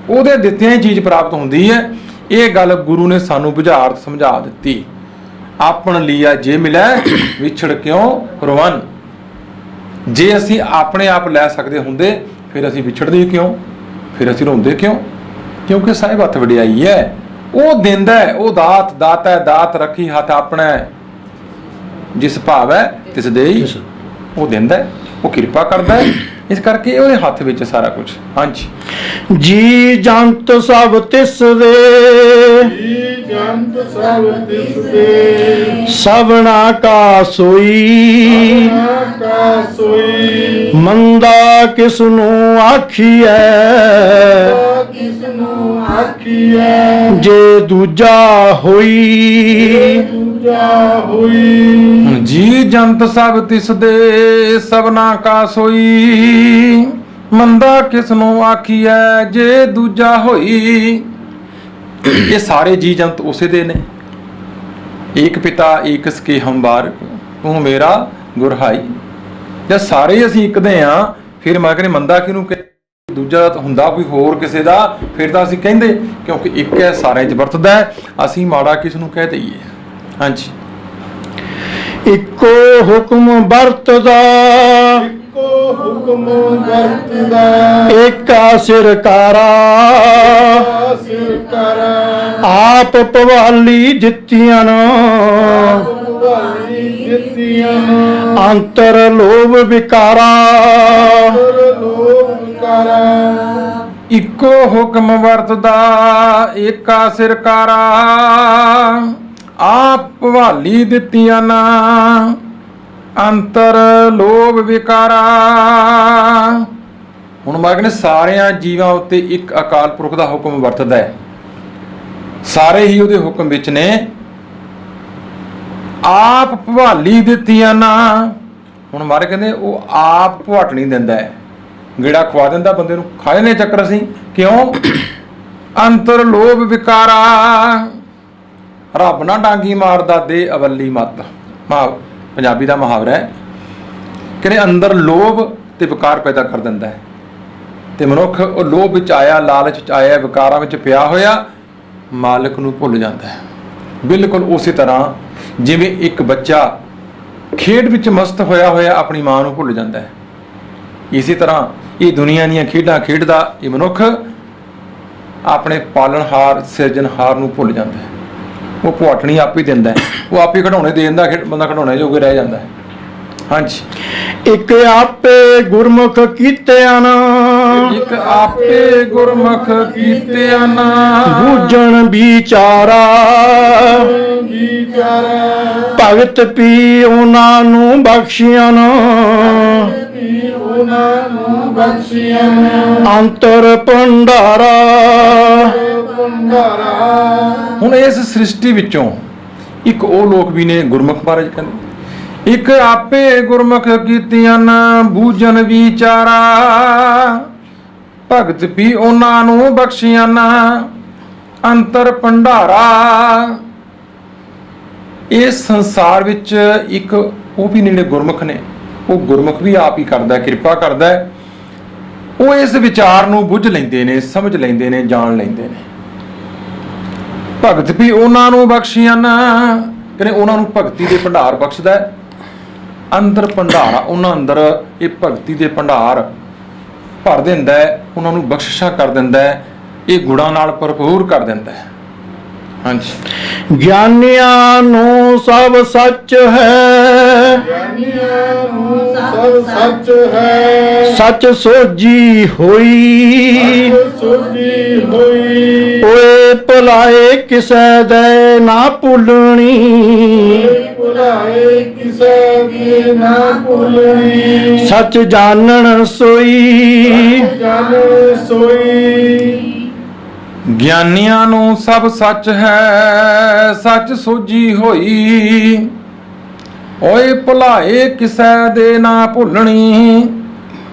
ਉਹਦੇ ਦਿੱਤਿਆਂ ਹੀ ਚੀਜ਼ ਪ੍ਰਾਪਤ ਹੁੰਦੀ ਹੈ। ਇਹ ਗੱਲ ਗੁਰੂ ਨੇ ਸਾਨੂੰ ਬੁਝਾਰਤ ਸਮਝਾ ਦਿੱਤੀ। ਆਪਣ ਲੀਆ ਜੇ ਮਿਲੈ, ਵਿਛੜ ਕਿਉਂ ਰਵਨ। ਜੇ ਅਸੀਂ ਆਪਣੇ ਆਪ ਲੈ ਸਕਦੇ ਹੁੰਦੇ ਫਿਰ ਅਸੀਂ ਵਿਛੜਦੇ ਕਿਉਂ, ਫਿਰ ਅਸੀਂ ਰੋਂਦੇ ਕਿਉਂ? ਕਿਉਂਕਿ ਸਾਹਿਬ ਹੱਥ ਵਡਿਆਈ ਹੈ, ਉਹ ਦਿੰਦਾ ਹੈ, ਉਹ ਦਾਤ ਦਾਤਾ ਹੈ, ਦਾਤ ਰੱਖੀ ਹੱਥ ਆਪਣਾ ਹੈ। ਜਿਸ ਭਾਵ ਹੈ ਤਿਸ ਦੇਈ, ਉਹ ਦਿੰਦਾ ਹੈ, ਉਹ ਕਿਰਪਾ ਕਰਦਾ ਹੈ। ਇਸ ਕਰਕੇ ਉਹਦੇ ਹੱਥ ਵਿੱਚ ਸਾਰਾ ਕੁਝ। ਹਾਂਜੀ। ਜੀ ਜੰਤ ਸਭ ਤਿਸ ਦੇ, ਜੀ ਜੰਤ ਸਭ ਤਿਸ ਦੇ। ਸਭਨਾ ਕਾ ਸੋਈ, ਕਾ ਸੋਈ। ਮੰਦਾ ਕਿਸ ਨੂੰ ਆਖੀਐ, ਕਿਸ ਨੂੰ ਆਖੀਐ। ਜੇ ਦੂਜਾ ਹੋਈ। ਦੂਜਾ ਹੋਈ। ਜੀ ਜੰਤ ਸਭ ਤਿਸ ਦੇ, ਸਭਨਾ ਕਾ ਸੋਈ। ਮੰਦਾ ਕਿਸ ਨੂੰ ਆਖੀਐ, ਜੇ ਦੂਜਾ ਹੋਈ। ਇਹ ਸਾਰੇ ਜੀ ਜੰਤ ਉਸੇ ਦੇ ਨੇ। ਏਕ ਪਿਤਾ ਏਕ ਸਕੇ ਹਮ ਬਾਰਕ, ਤੂੰ ਮੇਰਾ ਗੁਰਹਾਈ। ਜੇ ਸਾਰੇ ਅਸੀਂ ਇੱਕ ਦੇ ਆ, ਫਿਰ ਮੈਂ ਕਹਿੰਦੇ ਮੰਦਾ ਕਿਹਨੂੰ ਕਹੇ, ਦੂਜਾ ਹੁੰਦਾ ਕੋਈ ਹੋਰ ਕਿਸੇ ਦਾ, ਫਿਰ ਤਾਂ ਅਸੀਂ ਕਹਿੰਦੇ, ਕਿਉਂਕਿ ਇੱਕ ਹੈ, ਸਾਰਿਆਂ 'ਚ ਵਰਤਦਾ ਹੈ। ਅਸੀਂ ਮਾੜਾ ਕਿਸ ਨੂੰ ਕਹਿ ਦਈਏ? ਹਾਂਜੀ। ਇੱਕੋ ਹੁਕਮ ਵਰਤਦਾ, ਇੱਕੋ ਹੁਕਮ ਵਰਤਦਾ। ਏਕਾ ਸਿਰਕਾਰਾ, ਸਿਰ ਕਰ। ਆਪ ਭਵਾਲੀ ਦਿੱਤੀਆਂ ਭਵਾਲੀ ਦਿੱਤੀਆਂ। ਅੰਤਰ ਲੋਭ ਵਿਕਾਰਾ। ਲੋਭ ਕਰ। ਇੱਕੋ ਹੁਕਮ ਵਰਤਦਾ ਏਕਾ ਸਿਰਕਾਰਾ, ਆਪ ਭਵਾਲੀ ਦਿੱਤੀਆਂ ਨਾ ਅੰਤਰ ਲੋਭ ਵਿਕਾਰਾ। ਹੁਣ ਮਾਲਕ ਨੇ ਸਾਰਿਆਂ ਜੀਵਾਂ ਉੱਤੇ ਇੱਕ ਅਕਾਲ ਪੁਰਖ ਦਾ ਹੁਕਮ ਵਰਤਦਾ ਹੈ, ਸਾਰੇ ਹੀ ਉਹਦੇ ਹੁਕਮ ਵਿੱਚ ਨੇ। ਆਪ ਭਵਾਲੀ ਦਿੱਤੀਆਂ ਨਾ, ਹੁਣ ਮਾਰੇ ਕਹਿੰਦੇ ਉਹ ਆਪ ਭਵਾਟਣੀ ਦਿੰਦਾ ਹੈ, ਗੇੜਾ ਖਵਾ ਦਿੰਦਾ ਬੰਦੇ ਨੂੰ, ਖਾਏ ਨੇ ਚੱਕਰ ਅਸੀਂ ਕਿਉਂ? ਅੰਤਰ ਲੋਭ ਵਿਕਾਰਾ, ਰੱਬ ਨਾ ਡਾਂਗੀ ਮਾਰਦਾ ਦੇ ਅਵੱਲੀ ਮੱਤ, ਪੰਜਾਬੀ ਦਾ ਮੁਹਾਵਰਾ ਹੈ। ਕਹਿੰਦੇ ਅੰਦਰ ਲੋਭ ਤੇ ਵਿਕਾਰ ਪੈਦਾ ਕਰ ਦਿੰਦਾ ਹੈ, ਤੇ ਮਨੁੱਖ ਉਹ ਲੋਭ ਵਿੱਚ ਆਇਆ, ਲਾਲਚ ਵਿੱਚ ਆਇਆ, ਵਿਕਾਰਾਂ ਵਿੱਚ ਪਿਆ ਹੋਇਆ ਮਾਲਕ ਨੂੰ ਭੁੱਲ ਜਾਂਦਾ ਹੈ। ਬਿਲਕੁਲ ਉਸੇ ਤਰ੍ਹਾਂ ਜਿਵੇਂ ਇੱਕ ਬੱਚਾ ਖੇਡ ਵਿੱਚ ਮਸਤ ਹੋਇਆ ਹੋਇਆ ਆਪਣੀ ਮਾਂ ਨੂੰ ਭੁੱਲ ਜਾਂਦਾ ਹੈ, ਇਸੇ ਤਰ੍ਹਾਂ ਇਹ ਦੁਨੀਆ ਦੀਆਂ ਖੇਡਾਂ ਖੇਡਦਾ ਇਹ ਮਨੁੱਖ ਆਪਣੇ ਪਾਲਣਹਾਰ ਸਿਰਜਣਹਾਰ ਨੂੰ ਭੁੱਲ ਜਾਂਦਾ ਹੈ। ਉਹ ਭੁਆਟਣੀ ਆਪ ਹੀ ਦਿੰਦਾ ਹੈ, ਉਹ ਆਪ ਹੀ ਖਿਡੌਣੇ ਦੇ ਦਿੰਦਾ, ਬੰਦਾ ਖਿਡੌਣੇ ਜੋਗੇ ਰਹਿ ਜਾਂਦਾ ਹੈ। ਹਾਂਜੀ, ਇੱਕ ਆਪੇ ਗੁਰਮੁਖ ਕੀਤਿਆਂ ਨਾ, ਇੱਕ ਆਪੇ ਗੁਰਮੁਖ ਕੀਤਿਆਂ ਨਾ ਬੂਝਣ ਵਿਚਾਰਾ, ਭਗਤ ਪੀ ਉਹਨਾਂ ਨੂੰ ਬਖਸ਼ਿਆ ਨਾ, ਅੰਤਰ ਭੰਡਾਰਾ। ਹੁਣ ਇਸ ਸ੍ਰਿਸ਼ਟੀ ਵਿੱਚੋਂ ਇੱਕ ਉਹ ਲੋਕ ਵੀ ਨੇ, ਗੁਰਮੁਖ ਮਹਾਰਾਜ ਕਹਿੰਦੇ ਇੱਕ ਆਪੇ ਗੁਰਮੁਖ ਕੀਤੀਆਂ ਨਾ ਬੂਝਣ ਵਿਚਾਰਾ, ਭਗਤ ਵੀ ਉਹਨਾਂ ਨੂੰ ਬਖਸ਼ਿਆ ਨਾ ਅੰਤਰ ਭੰਡਾਰਾ। ਇਸ ਸੰਸਾਰ ਵਿੱਚ ਇੱਕ ਉਹ ਵੀ ਜਿਹੜੇ ਗੁਰਮੁਖ ਨੇ, ਉਹ ਗੁਰਮੁਖ ਵੀ ਆਪ ਹੀ ਕਰਦਾ, ਕਿਰਪਾ ਕਰਦਾ ਹੈ। ਉਹ ਇਸ ਵਿਚਾਰ ਨੂੰ ਬੁੱਝ ਲੈਂਦੇ ਨੇ, ਸਮਝ ਲੈਂਦੇ ਨੇ, ਜਾਣ ਲੈਂਦੇ ਨੇ। ਭਗਤ ਵੀ ਉਹਨਾਂ ਨੂੰ ਬਖਸ਼ਿਆ ਨਾ, ਕਹਿੰਦੇ ਉਹਨਾਂ ਨੂੰ ਭਗਤੀ ਦੇ ਭੰਡਾਰ ਬਖਸ਼ਦਾ ਹੈ। ਅੰਦਰ ਭੰਡਾਰਾ, ਉਹਨਾਂ ਅੰਦਰ ਇਹ ਭਗਤੀ ਦੇ ਭੰਡਾਰ ਭਰ ਦਿੰਦਾ ਹੈ, ਉਹਨਾਂ ਨੂੰ ਬਖਸ਼ਿਸ਼ਾਂ ਕਰ ਦਿੰਦਾ ਹੈ, ਇਹ ਗੁਣਾਂ ਨਾਲ ਭਰਪੂਰ ਕਰ ਦਿੰਦਾ ਹੈ। ਹਾਂਜੀ, ਗਿਆਨੀਆਂ ਨੂੰ ਸਭ ਸੱਚ ਹੈ, ਸਭ ਸੱਚ ਹੈ, ਸੱਚ ਸੋਝੀ ਹੋਈ, ਓਏ ਭੁਲਾਏ ਕਿਸੈ ਦੇ ਨਾ ਭੁੱਲਣੀ, ਭੁਲਾਏ ਕਿਸੇ ਦੀ ਨਾ ਭੁੱਲਣੀ, ਸੱਚ ਜਾਣਨ ਸੋਈ, ਜਨ ਸੋਈ। ਗਿਆਨੀਆਂ ਨੂੰ ਸਭ ਸੱਚ ਹੈ, ਸੱਚ ਸੋਝੀ ਹੋਈ, ਓਏ ਭੁਲਾਏ ਕਿਸੈ ਦੇ ਨਾ ਭੁੱਲਣੀ,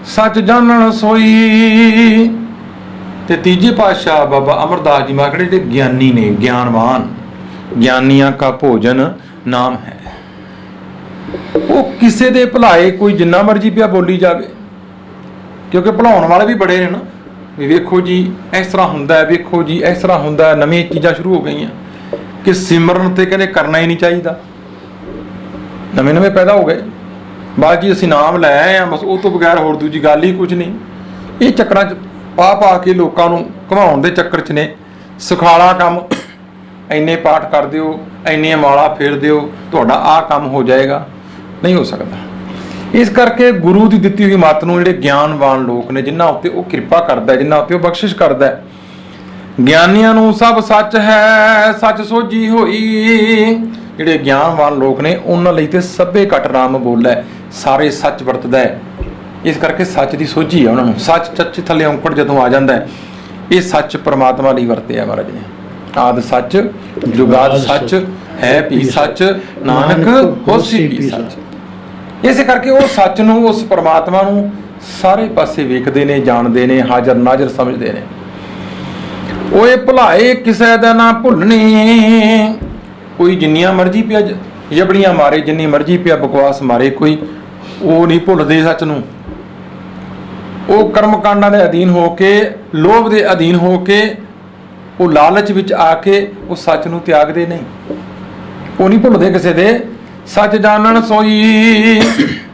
ਸੱਚ ਜਾਣਨ ਸੋਈ। ਤੇ ਤੀਜੇ ਪਾਤਸ਼ਾਹ ਬਾਬਾ ਅਮਰਦਾਸ ਜੀ ਮਹਾਰਾਜ ਜਿਹੜੇ ਗਿਆਨੀ ਨੇ, ਗਿਆਨਵਾਨ, ਗਿਆਨੀਆਂ ਕਾ ਭੋਜਨ ਨਾਮ ਹੈ। ਉਹ ਕਿਸੇ ਦੇ ਭੁਲਾਏ, ਕੋਈ ਜਿੰਨਾ ਮਰਜੀ ਪਿਆ ਬੋਲੀ ਜਾਵੇ, ਕਿਉਂਕਿ ਭੁਲਾਉਣ ਵਾਲੇ ਵੀ ਬੜੇ ਨੇ ਨਾ, ਵੀ ਵੇਖੋ ਜੀ ਇਸ ਤਰ੍ਹਾਂ ਹੁੰਦਾ ਹੈ, ਵੇਖੋ ਜੀ ਇਸ ਤਰ੍ਹਾਂ ਹੁੰਦਾ ਹੈ, ਨਵੀਆਂ ਚੀਜ਼ਾਂ ਸ਼ੁਰੂ ਹੋ ਗਈਆਂ ਕਿ ਸਿਮਰਨ ਤੇ ਕਹਿੰਦੇ ਕਰਨਾ ਹੀ ਨਹੀਂ ਚਾਹੀਦਾ, ਨਵੇਂ ਨਵੇਂ ਪੈਦਾ ਹੋ ਗਏ। ਬਾਅਦ ਜੀ ਅਸੀਂ ਨਾਮ ਲੈ ਆਏ ਆ, ਬਸ ਉਹ ਤੋਂ ਬਗੈਰ ਹੋਰ ਦੂਜੀ ਗੱਲ ਹੀ ਕੁਝ ਨਹੀਂ। ਇਹ ਚੱਕਰਾਂ 'ਚ ਪਾ ਕੇ ਲੋਕਾਂ ਨੂੰ ਘੁਮਾਉਣ ਦੇ ਚੱਕਰ 'ਚ ਨੇ। ਸੁਖਾਲਾ ਕੰਮ, ਇੰਨੇ ਪਾਠ ਕਰ ਦਿਓ, ਇੰਨੀਆਂ ਮਾਲਾ ਫੇਰ ਦਿਓ, ਤੁਹਾਡਾ ਆਹ ਕੰਮ ਹੋ ਜਾਏਗਾ, ਨਹੀਂ ਹੋ ਸਕਦਾ। ਇਸ ਕਰਕੇ ਗੁਰੂ ਦੀ ਦਿੱਤੀ ਹੋਈ ਮੱਤ ਨੂੰ ਜਿਹੜੇ ਗਿਆਨਵਾਨ ਲੋਕ ਨੇ, ਜਿਨ੍ਹਾਂ ਉੱਤੇ ਉਹ ਕਿਰਪਾ ਕਰਦਾ, ਜਿਨ੍ਹਾਂ ਉੱਤੇ ਉਹ ਬਖਸ਼ਿਸ਼ ਕਰਦਾ, ਗਿਆਨੀਆਂ ਨੂੰ ਸਭ ਸੱਚ ਹੈ, ਸੱਚ ਸੋਝੀ ਹੋਈ। ਜਿਹੜੇ ਗਿਆਨਵਾਨ ਲੋਕ ਨੇ ਉਹਨਾਂ ਲਈ ਤੇ ਸਭੇ ਘਟ ਰਾਮ ਬੋਲੇ, ਸਾਰੇ ਸੱਚ ਵਰਤਦਾ ਹੈ। ਇਸ ਕਰਕੇ ਸੱਚ ਦੀ ਸੋਝੀ ਹੈ ਉਹਨਾਂ ਨੂੰ। ਸੱਚ ਚੱਚ ਥੱਲੇ ਔਂਕੜ ਜਦੋਂ ਆ ਜਾਂਦਾ ਹੈ, ਇਹ ਸੱਚ ਪਰਮਾਤਮਾ ਲਈ ਵਰਤਿਆ ਮਹਾਰਾਜ ਨੇ। ਆਦ ਸੱਚ ਜੁਗਾਦ ਸੱਚ ਹੈ ਵੀ ਸੱਚ, ਨਾਨਕ ਹੋਸੀ ਵੀ ਸੱਚ। ਇਸੇ ਕਰਕੇ ਉਹ ਸੱਚ ਨੂੰ, ਉਸ ਪਰਮਾਤਮਾ ਨੂੰ ਸਾਰੇ ਪਾਸੇ ਵੇਖਦੇ ਨੇ, ਜਾਣਦੇ ਨੇ, ਹਾਜ਼ਰ ਨਾਜ਼ਰ ਸਮਝਦੇ ਨੇ। ਓਏ ਭੁਲਾਏ ਕਿਸੇ ਦਾ ਨਾ ਭੁੱਲਣੀ, ਕੋਈ ਜਿੰਨੀਆਂ ਮਰਜ਼ੀ ਪਿਆ ਜਬੜੀਆਂ ਮਾਰੇ, ਜਿੰਨੀ ਮਰਜ਼ੀ ਪਿਆ ਬਕਵਾਸ ਮਾਰੇ, ਕੋਈ ਉਹ ਨਹੀਂ ਭੁੱਲਦੇ ਸੱਚ ਨੂੰ। ਉਹ ਕਰਮ ਕਾਂਡਾਂ ਦੇ ਅਧੀਨ ਹੋ ਕੇ, ਲੋਭ ਦੇ ਅਧੀਨ ਹੋ ਕੇ, ਉਹ ਲਾਲਚ ਵਿੱਚ ਆ ਕੇ ਉਹ ਸੱਚ ਨੂੰ ਤਿਆਗਦੇ ਨਹੀਂ, ਉਹ ਨਹੀਂ ਭੁੱਲਦੇ ਕਿਸੇ ਦੇ। ਸੱਚ ਜਾਣਨ ਸੋਈ,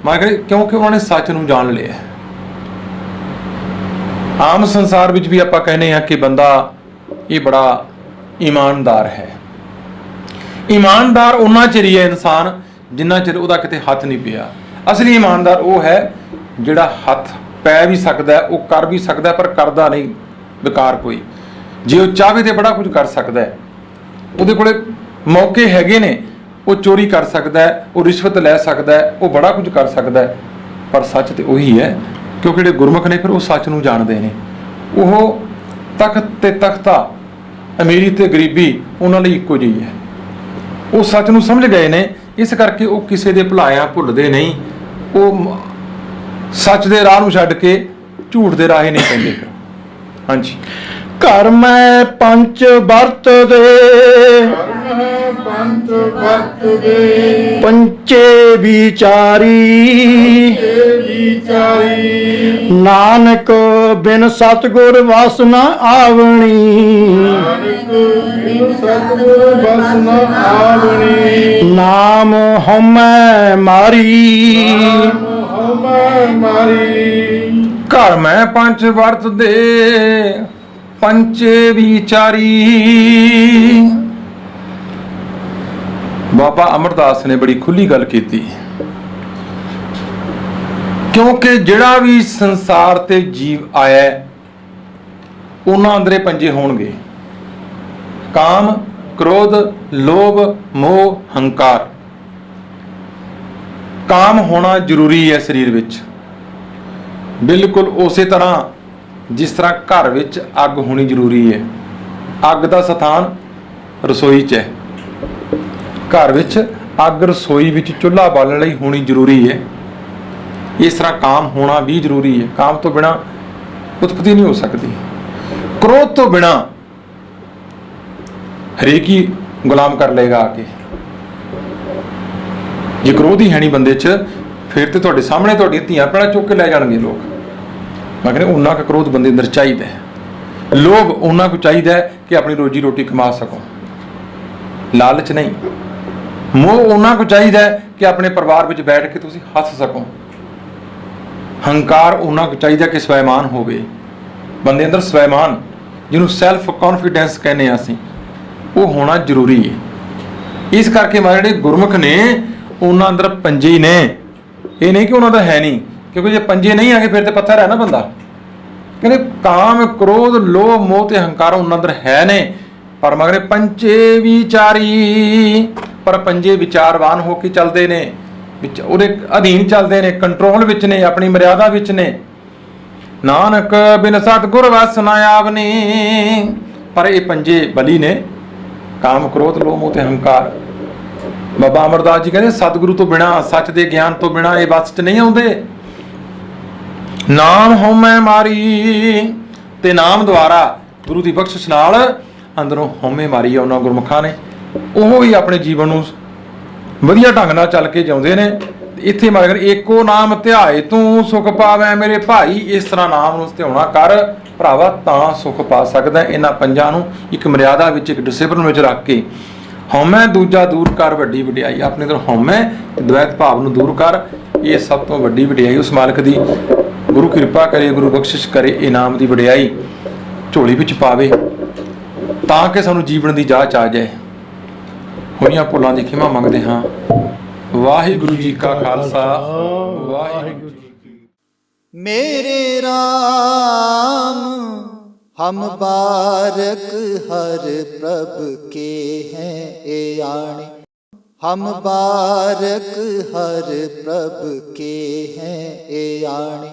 ਮਗਰ ਕਿਉਂਕਿ ਉਹਨਾਂ ਨੇ ਸੱਚ ਨੂੰ ਜਾਣ ਲਿਆ। ਆਮ ਸੰਸਾਰ ਵਿੱਚ ਵੀ ਆਪਾਂ ਕਹਿੰਦੇ ਹਾਂ ਕਿ ਬੰਦਾ ਇਹ ਬੜਾ ਇਮਾਨਦਾਰ ਹੈ। ਇਮਾਨਦਾਰ ਉਹਨਾਂ ਚਿਰ ਹੀ ਹੈ ਇਨਸਾਨ ਜਿੰਨਾ ਚਿਰ ਉਹਦਾ ਕਿਤੇ ਹੱਥ ਨਹੀਂ ਪਿਆ। ਅਸਲੀ ਇਮਾਨਦਾਰ ਉਹ ਹੈ ਜਿਹੜਾ ਹੱਥ ਪੈ ਵੀ ਸਕਦਾ, ਉਹ ਕਰ ਵੀ ਸਕਦਾ, ਪਰ ਕਰਦਾ ਨਹੀਂ, ਵਿਕਾਰ ਕੋਈ। ਜੇ ਉਹ ਚਾਹਵੇ ਤੇ ਬੜਾ ਕੁਝ ਕਰ ਸਕਦਾ ਹੈ, ਉਹਦੇ ਕੋਲੇ ਮੌਕੇ ਹੈਗੇ ਨੇ, ਉਹ ਚੋਰੀ ਕਰ ਸਕਦਾ ਹੈ, ਉਹ ਰਿਸ਼ਵਤ ਲੈ ਸਕਦਾ ਹੈ, ਉਹ ਬੜਾ ਕੁਝ ਕਰ ਸਕਦਾ ਹੈ, ਪਰ ਸੱਚ ਤੇ ਉਹੀ ਹੈ, ਕਿਉਂਕਿ ਜਿਹੜੇ ਗੁਰਮੁਖ ਨੇ ਫਿਰ ਉਹ ਸੱਚ ਨੂੰ ਜਾਣਦੇ ਨੇ। ਉਹ ਤਖਤ ਤੇ ਤਖਤਾ, ਅਮੀਰੀ ਤੇ ਗਰੀਬੀ ਉਹਨਾਂ ਲਈ ਇੱਕੋ ਜਿਹੀ ਹੈ। ਉਹ ਸੱਚ ਨੂੰ ਸਮਝ ਗਏ ਨੇ, ਇਸ ਕਰਕੇ ਉਹ ਕਿਸੇ ਦੇ ਭੁਲਾਇਆ ਭੁੱਲਦੇ ਨਹੀਂ। ਉਹ ਸੱਚ ਦੇ ਰਾਹ ਨੂੰ ਛੱਡ ਕੇ ਝੂਠ ਦੇ ਰਾਹੇ ਨਹੀਂ ਪੈਂਦੇ। ਹਾਂਜੀ। ਘਰ ਮੈਂ ਪੰਚ ਵਰਤ ਦੇ, ਪੰਚ ਵਰਤ ਦੇ, ਪੰਚੇ ਵਿਚਾਰੀ, ਵਿਚਾਰੀ, ਨਾਨਕ ਬਿਨ ਸਤਿਗੁਰ ਵਸ ਨ ਆਵਣੀ, ਨਾਨਕ ਬਿਨ ਸਤਿਗੁਰ ਬਸ ਨ ਆਵਣੀ, ਨਾਮ ਹਉਮੈ ਮਾਰੀ, ਹਉਮੈ ਮਾਰੀ। ਘਰ ਮੈਂ ਪੰਚ ਵਰਤ ਦੇ, ਪੰਚੇ ਵਿਚਾਰੀ। ਬਾਬਾ ਅਮਰਦਾਸ ਨੇ ਬੜੀ ਖੁੱਲੀ ਗੱਲ ਕੀਤੀ, ਕਿਉਂਕਿ ਜਿਹੜਾ ਵੀ ਸੰਸਾਰ ਤੇ ਜੀਵ ਆਇਆ ਉਹਨਾਂ ਅੰਦਰੇ ਪੰਜੇ ਹੋਣਗੇ: ਕਾਮ, ਕ੍ਰੋਧ, ਲੋਭ, ਮੋਹ, ਹੰਕਾਰ। ਕਾਮ ਹੋਣਾ ਜ਼ਰੂਰੀ ਹੈ ਸਰੀਰ ਵਿੱਚ, ਬਿਲਕੁਲ ਉਸੇ ਤਰ੍ਹਾਂ ਜਿਸ ਤਰ੍ਹਾਂ ਘਰ ਵਿੱਚ ਅੱਗ ਹੋਣੀ ਜ਼ਰੂਰੀ ਹੈ। ਅੱਗ ਦਾ ਸਥਾਨ ਰਸੋਈ 'ਚ ਹੈ। ਘਰ ਵਿੱਚ ਅੱਗ ਰਸੋਈ ਵਿੱਚ ਚੁੱਲ੍ਹਾ ਬਾਲਣ ਲਈ ਹੋਣੀ ਜ਼ਰੂਰੀ ਹੈ। ਇਸ ਤਰ੍ਹਾਂ ਕਾਮ ਹੋਣਾ ਵੀ ਜ਼ਰੂਰੀ ਹੈ। ਕਾਮ ਤੋਂ ਬਿਨਾਂ ਉਤਪਤੀ ਨਹੀਂ ਹੋ ਸਕਦੀ। ਕ੍ਰੋਧ ਤੋਂ ਬਿਨਾਂ ਹਰੇਕ ਹੀ ਗੁਲਾਮ ਕਰ ਲਏਗਾ ਆ ਕੇ। ਜੇ ਕ੍ਰੋਧ ਹੀ ਹੈ ਨਹੀਂ ਬੰਦੇ 'ਚ, ਫਿਰ ਤੇ ਤੁਹਾਡੇ ਸਾਹਮਣੇ ਤੁਹਾਡੀਆਂ ਧੀਆਂ ਭੈਣਾਂ ਚੁੱਕ ਕੇ ਲੈ ਜਾਣਗੇ ਲੋਕ। ਮੈਂ ਕਹਿੰਦਾ ਉਨਾ ਕੁ ਕ੍ਰੋਧ ਬੰਦੇ ਅੰਦਰ ਚਾਹੀਦਾ ਹੈ। ਲੋਭ ਉਨਾ ਕੁ ਚਾਹੀਦਾ ਹੈ ਕਿ ਆਪਣੀ ਰੋਜੀ ਰੋਟੀ ਕਮਾ ਸਕੋ, ਲਾਲਚ ਨਹੀਂ। ਮੋਹ ਉਨਾ ਕੁ ਚਾਹੀਦਾ ਹੈ ਕਿ ਆਪਣੇ ਪਰਿਵਾਰ ਵਿੱਚ ਬੈਠ ਕੇ ਤੁਸੀਂ ਹੱਸ ਸਕੋ। ਹੰਕਾਰ ਉਨਾ ਕੁ ਚਾਹੀਦਾ ਕਿ ਸਵੈਮਾਨ ਹੋਵੇ ਬੰਦੇ ਅੰਦਰ। ਸਵੈਮਾਨ, ਜਿਹਨੂੰ ਸੈਲਫ ਕੌਨਫੀਡੈਂਸ ਕਹਿੰਦੇ ਹਾਂ ਅਸੀਂ, ਉਹ ਹੋਣਾ ਜ਼ਰੂਰੀ ਹੈ। ਇਸ ਕਰਕੇ ਮਾਰੇ ਜਿਹੜੇ ਗੁਰਮੁਖ ਨੇ ਉਹਨਾਂ ਅੰਦਰ ਪੰਜੇ ਹੀ ਨੇ। ਇਹ ਨਹੀਂ ਕਿ ਉਹਨਾਂ ਦਾ ਹੈ ਨਹੀਂ, ਕਿਉਂਕਿ ਜੇ ਪੰਜੇ ਨਹੀਂ ਆਗੇ ਫਿਰ ਤੇ ਪੱਥਰ ਹੈ ਨਾ ਬੰਦਾ। ਕਹਿੰਦੇ ਕਾਮ, ਕ੍ਰੋਧ, ਲੋਭ, ਮੋਹ ਤੇ ਹੰਕਾਰ ਉਹਨਾਂ ਅੰਦਰ ਹੈ ਨੇ, ਪਰ ਮਗਰੇ ਪੰਚੇ ਵਿਚਾਰੀ। ਪਰ ਪੰਜੇ ਵਿਚਾਰਵਾਨ ਹੋ ਕੇ ਚੱਲਦੇ ਨੇ, ਵਿੱਚ ਉਹਦੇ ਅਧੀਨ ਚੱਲਦੇ ਨੇ, ਕੰਟਰੋਲ ਵਿੱਚ ਨੇ, ਆਪਣੀ ਮਰਿਆਦਾ ਵਿੱਚ ਨੇ। ਨਾਨਕ ਬਿਨ ਸਤਿਗੁਰ ਵਸ ਨ ਆਵਨੀ। ਪਰ ਇਹ ਪੰਜੇ ਬਲੀ ਨੇ, ਕਾਮ, ਕ੍ਰੋਧ, ਲੋਭ, ਮੋਹ ਤੇ ਹੰਕਾਰ। ਬਾਬਾ ਅਮਰਦਾਸ ਜੀ ਕਹਿੰਦੇ ਸਤਿਗੁਰੂ ਤੋਂ ਬਿਨਾਂ, ਸੱਚ ਦੇ ਗਿਆਨ ਤੋਂ ਬਿਨਾਂ ਇਹ ਵਸ 'ਚ ਨਹੀਂ ਆਉਂਦੇ। ਨਾਮ ਹਉਮੈ ਮਾਰੀ, ਤੇ ਨਾਮ ਦੁਆਰਾ ਗੁਰੂ ਦੀ ਬਖਸ਼ਿਸ਼ ਨਾਲ ਅੰਦਰੋਂ ਹਉਮੈ ਮਾਰੀ ਆ ਉਹਨਾਂ ਗੁਰਮੁਖਾਂ ਨੇ। ਉਹ ਹੀ ਆਪਣੇ ਜੀਵਨ ਨੂੰ ਵਧੀਆ ਢੰਗ ਨਾਲ ਚੱਲ ਕੇ ਜਿਉਂਦੇ ਨੇ। ਇੱਥੇ ਮਗਰ ਏਕੋ ਨਾਮ ਧਿਆਏ ਤੂੰ ਸੁਖ ਪਾਵੈ ਮੇਰੇ ਭਾਈ। ਇਸ ਤਰ੍ਹਾਂ ਨਾਮ ਨੂੰ ਧਿਆਉਣਾ ਕਰ ਭਰਾਵਾ, ਤਾਂ ਸੁਖ ਪਾ ਸਕਦਾ। ਇਹਨਾਂ ਪੰਜਾਂ ਨੂੰ ਇੱਕ ਮਰਿਆਦਾ ਵਿੱਚ, ਇੱਕ ਡਿਸਿਪਲਿਨ ਵਿੱਚ ਰੱਖ ਕੇ, ਹਉਮੈ ਦੂਜਾ ਦੂਰ ਕਰ ਵੱਡੀ ਵਡਿਆਈ। ਆਪਣੇ ਅੰਦਰ ਹਉਮੈ ਤੇ ਦ્વੈਤ ਭਾਵ ਨੂੰ ਦੂਰ ਕਰ, ਇਹ ਸਭ ਤੋਂ ਵੱਡੀ ਵਡਿਆਈ ਉਸ ਮਾਲਕ ਦੀ। ਗੁਰੂ ਕਿਰਪਾ ਕਰੇ, ਗੁਰੂ ਬਖਸ਼ਿਸ਼ ਕਰੇ, ਇਨਾਮ ਦੀ ਵਡਿਆਈ ਝੋਲੀ ਵਿੱਚ ਪਾਵੇ, ਤਾਂ ਕਿ ਸਾਨੂੰ ਜੀਵਨ ਦੀ ਜਾਚ ਆ ਜਾਏ। ਹੋਈਆਂ ਭੁੱਲਾਂ ਦੀ ਖਿਮਾ ਮੰਗਦੇ ਹਾਂ। ਵਾਹਿਗੁਰੂ ਜੀ ਕਾ ਖਾਲਸਾ, ਵਾਹਿਗੁਰੂ ਜੀ ਕੀ। मेरे राम हम बारक हर प्रभ के हैं ए आणे। हम बारक हर प्रभ के हैं ए आणे।